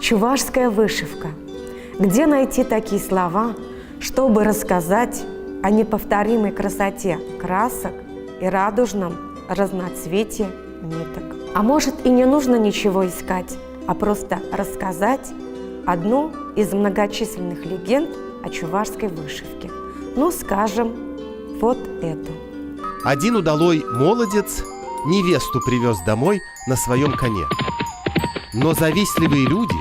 Чувашская вышивка. Где найти такие слова, чтобы рассказать о неповторимой красоте красок и радужном разноцветии ниток? А может, и не нужно ничего искать, а просто рассказать одну из многочисленных легенд о чувашской вышивке. Ну, скажем, вот эту. Один удалой молодец невесту привез домой на своем коне. Но завистливые люди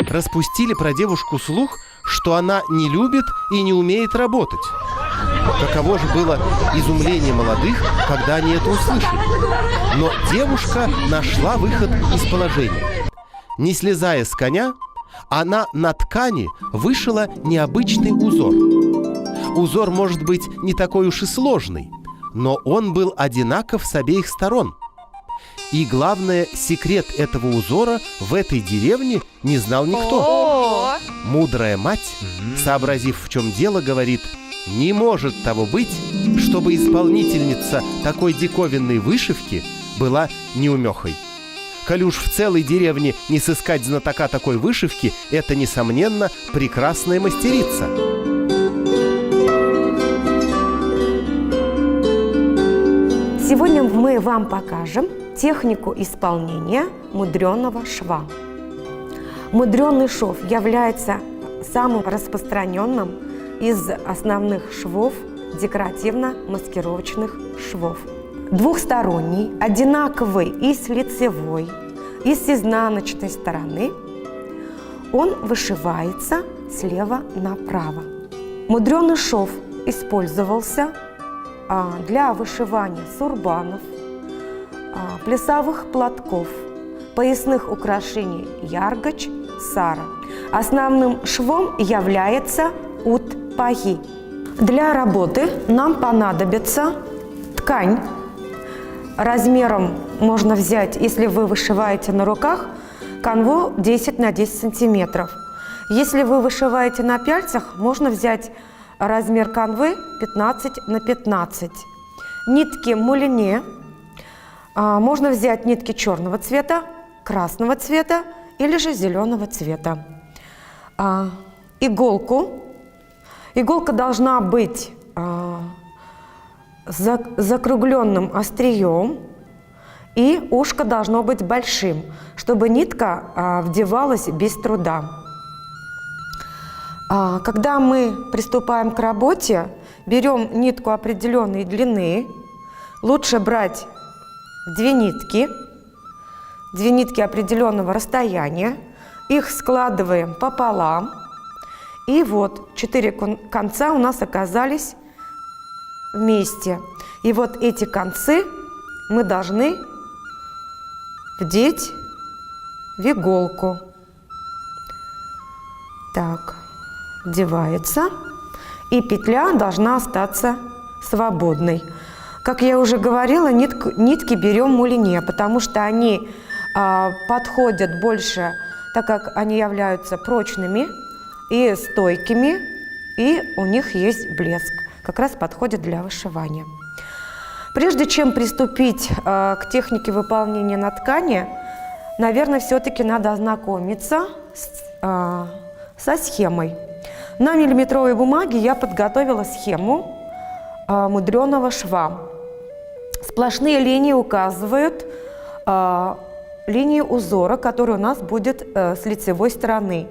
распустили про девушку слух, что она не любит и не умеет работать. Каково же было изумление молодых, когда они это услышали. Но девушка нашла выход из положения. Не слезая с коня, она на ткани вышила необычный узор. Узор, может быть, не такой уж и сложный, но он был одинаков с обеих сторон. И главное, секрет этого узора в этой деревне не знал никто. Мудрая мать, сообразив, в чем дело, говорит: не может того быть, чтобы исполнительница такой диковинной вышивки была неумехой. Коль уж в целой деревне не сыскать знатока такой вышивки, это, несомненно, прекрасная мастерица. Сегодня мы вам покажем технику исполнения мудреного шва. Мудреный шов является самым распространенным из основных швов декоративно-маскировочных швов. Двухсторонний, одинаковый и с лицевой, и с изнаночной стороны, он вышивается слева направо. Мудреный шов использовался для вышивания сурбанов, плясовых платков, поясных украшений яргач, сара. Основным швом является ут-паги. Для работы нам понадобится ткань. Размером можно взять, если вы вышиваете на руках, канву 10 на 10 сантиметров. Если вы вышиваете на пяльцах, можно взять размер канвы 15 на 15. Нитки мулине. Можно взять нитки черного цвета, красного цвета или же зеленого цвета. Иголку. Иголка должна быть закругленным острием, и ушко должно быть большим, чтобы нитка вдевалась без труда. Когда мы приступаем к работе, берем нитку определенной длины. Лучше брать две нитки определенного расстояния, их складываем пополам, и вот 4 конца у нас оказались вместе. И вот эти концы мы должны вдеть в иголку. Так, вдевается, и петля должна остаться свободной. Как я уже говорила, нитки берем мулине, потому что они подходят больше, так как они являются прочными и стойкими, и у них есть блеск. Как раз подходит для вышивания. Прежде чем приступить к технике выполнения на ткани, наверное, все-таки надо ознакомиться со схемой. На миллиметровой бумаге я подготовила схему мудреного шва. Сплошные линии указывают линии узора, который у нас будет с лицевой стороны.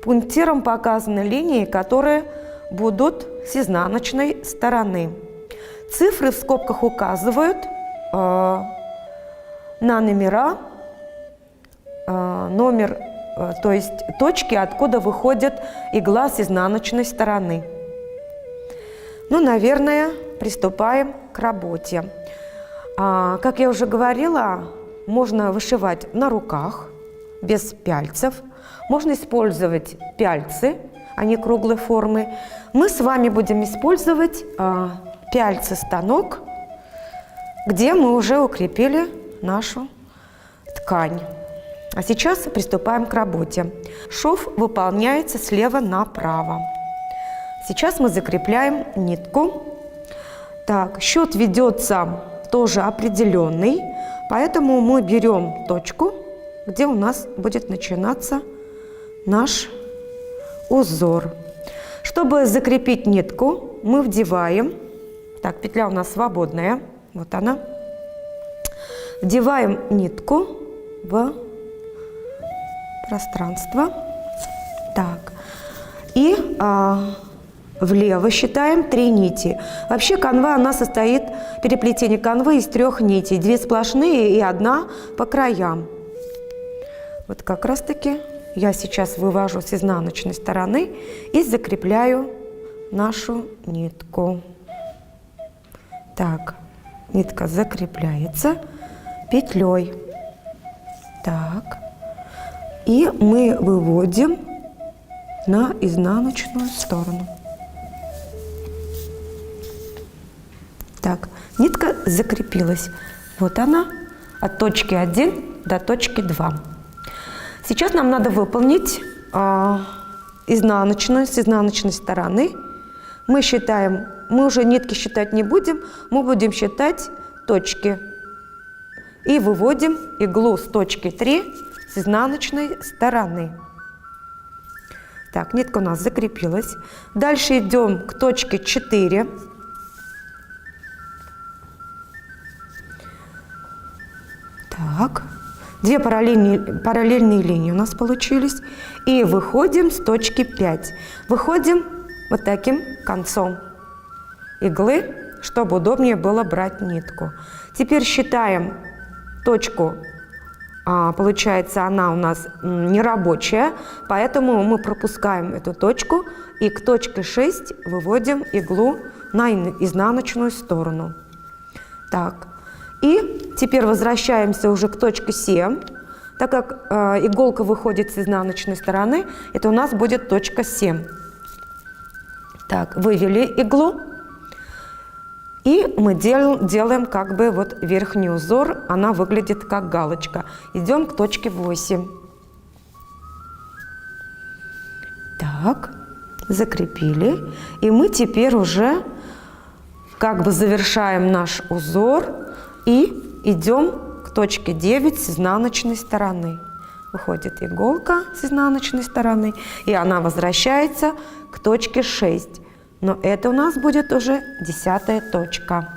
Пунктиром показаны линии, которые будут с изнаночной стороны. Цифры в скобках указывают на номера, номер, то есть точки, откуда выходит игла с изнаночной стороны. Ну, наверное, приступаем к работе. Как я уже говорила, можно вышивать на руках, без пяльцев. Можно использовать пяльцы, они круглой формы. Мы с вами будем использовать пяльцы-станок, где мы уже укрепили нашу ткань. А сейчас приступаем к работе. Шов выполняется слева направо. Сейчас мы закрепляем нитку. Так, счет ведется тоже определенный, поэтому мы берем точку, где у нас будет начинаться наш узор. Чтобы закрепить нитку, мы вдеваем, так, петля у нас свободная, вот она, вдеваем нитку в пространство, так, и влево считаем 3 нити. Вообще канва, она состоит, переплетение канвы из 3 нитей, 2 сплошные и 1 по краям. Вот как раз таки я сейчас вывожу с изнаночной стороны и закрепляю нашу нитку. Так, нитка закрепляется петлей. Так, и мы выводим на изнаночную сторону. Так, нитка закрепилась. Вот она, от точки 1 до точки 2. Сейчас нам надо выполнить изнаночную, с изнаночной стороны. Мы считаем, мы уже нитки считать не будем, мы будем считать точки. И выводим иглу с точки 3 с изнаночной стороны. Так, нитка у нас закрепилась. Дальше идем к точке 4. Так, 2 параллельные линии у нас получились. И выходим с точки 5. Выходим вот таким концом иглы, чтобы удобнее было брать нитку. Теперь считаем точку. Получается, она у нас нерабочая, поэтому мы пропускаем эту точку и к точке 6 выводим иглу на изнаночную сторону. Так, и теперь возвращаемся уже к точке 7. Так как иголка выходит с изнаночной стороны, это у нас будет точка 7. Так, вывели иглу. И мы делаем как бы вот верхний узор, она выглядит как галочка. Идем к точке 8. Так, закрепили. И мы теперь уже как бы завершаем наш узор и идем к точке 9 с изнаночной стороны. Выходит иголка с изнаночной стороны, и она возвращается к точке 6. Но это у нас будет уже 10-я точка.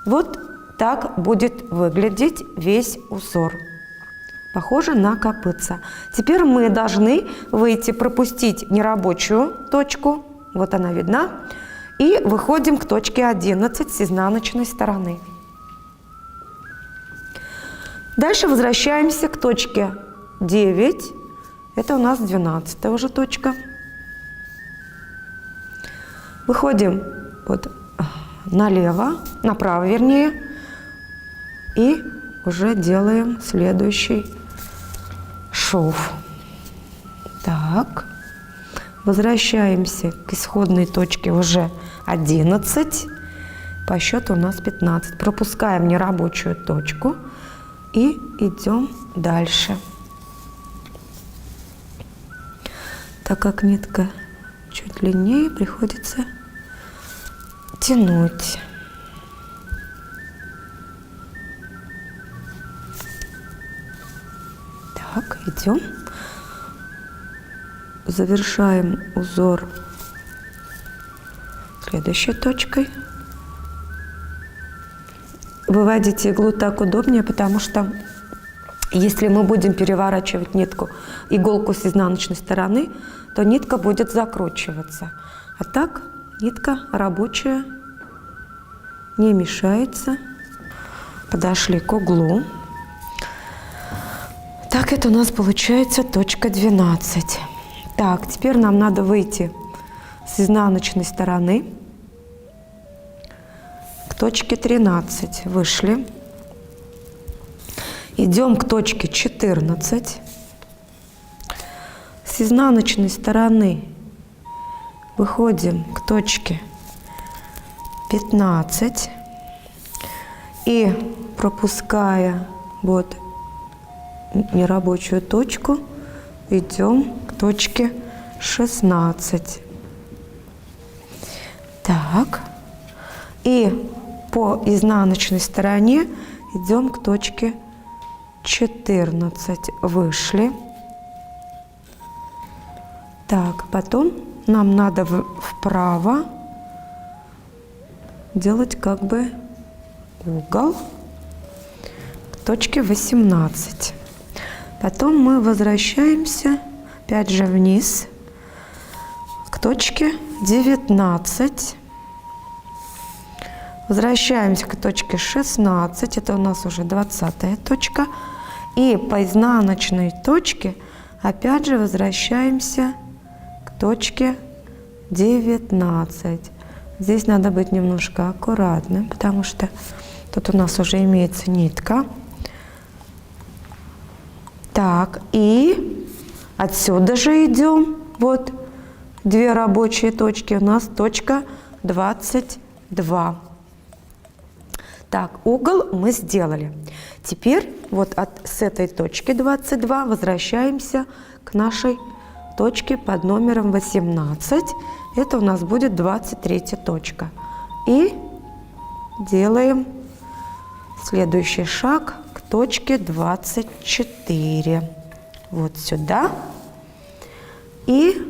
Вот так будет выглядеть весь узор. Похоже на копытца. Теперь мы должны выйти, пропустить нерабочую точку. Вот она видна. И выходим к точке 11 с изнаночной стороны. Дальше возвращаемся к точке 9. Это у нас 12-я уже точка. Выходим вот налево, направо вернее, и уже делаем следующий шов. Так, возвращаемся к исходной точке уже 11, по счету у нас 15. Пропускаем нерабочую точку и идем дальше. Так как нитка чуть длиннее, приходится тянуть. Так, идем. Завершаем узор следующей точкой. Выводить иглу так удобнее, потому что если мы будем переворачивать нитку, иголку с изнаночной стороны, то нитка будет закручиваться. А так нитка рабочая, не мешается. Подошли к углу. Так, это у нас получается точка 12. Так, теперь нам надо выйти с изнаночной стороны к точке 13. Вышли. Идем к точке 14. С изнаночной стороны выходим к точке 15 и, пропуская вот нерабочую точку, идем к точке 16. Так, и по изнаночной стороне идем к точке 14. Вышли. Так, потом нам надо вправо делать как бы угол к точке 18. Потом мы возвращаемся опять же вниз к точке 19. Возвращаемся к точке 16, это у нас уже 20-я точка. И по изнаночной точке опять же возвращаемся к точке 19. Здесь надо быть немножко аккуратным, потому что тут у нас уже имеется нитка. Так, и отсюда же идем, вот, две рабочие точки, у нас точка 22. Так, угол мы сделали. Теперь вот с этой точки 22 возвращаемся к нашей точке под номером 18. Это у нас будет 23 точка. И делаем следующий шаг к точке 24. Вот сюда. И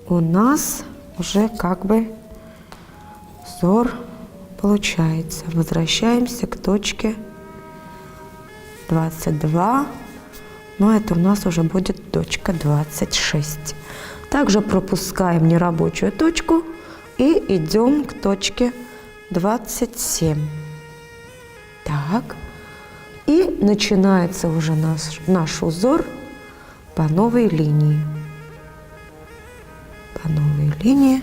у нас уже как бы узор получается. Возвращаемся к точке 22. Но это у нас уже будет точка 26. Также пропускаем нерабочую точку и идем к точке 27. Так. И начинается уже наш узор по новой линии. По новой линии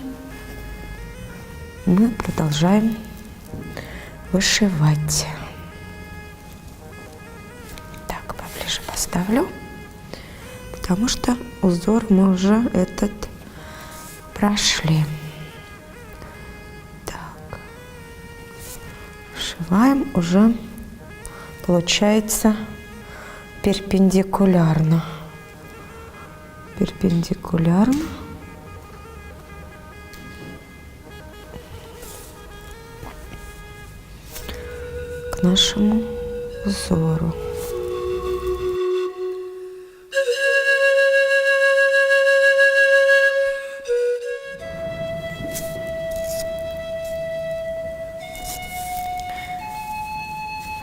мы продолжаем вышивать. Так, поближе поставлю, потому что узор мы уже этот прошли. Так, вышиваем уже, получается, перпендикулярно. Перпендикулярно. К нашему узору.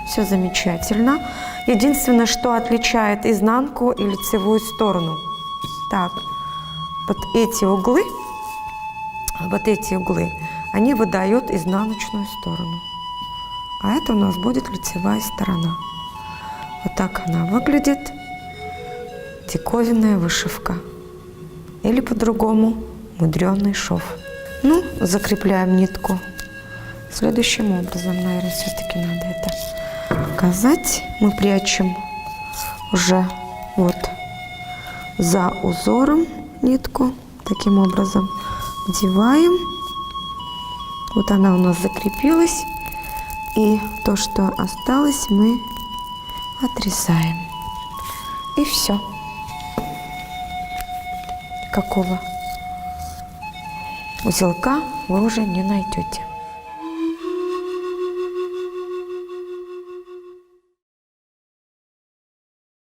Все замечательно. Единственное, что отличает изнанку и лицевую сторону. Так, вот эти углы, они выдают изнаночную сторону. А это у нас будет лицевая сторона. Вот так она выглядит. Диковинная вышивка. Или по-другому мудреный шов. Ну, закрепляем нитку. Следующим образом, наверное, все-таки надо это показать. Мы прячем уже вот за узором нитку. Таким образом вдеваем. Вот она у нас закрепилась. И то, что осталось, мы отрезаем. И все. Какого узелка вы уже не найдете.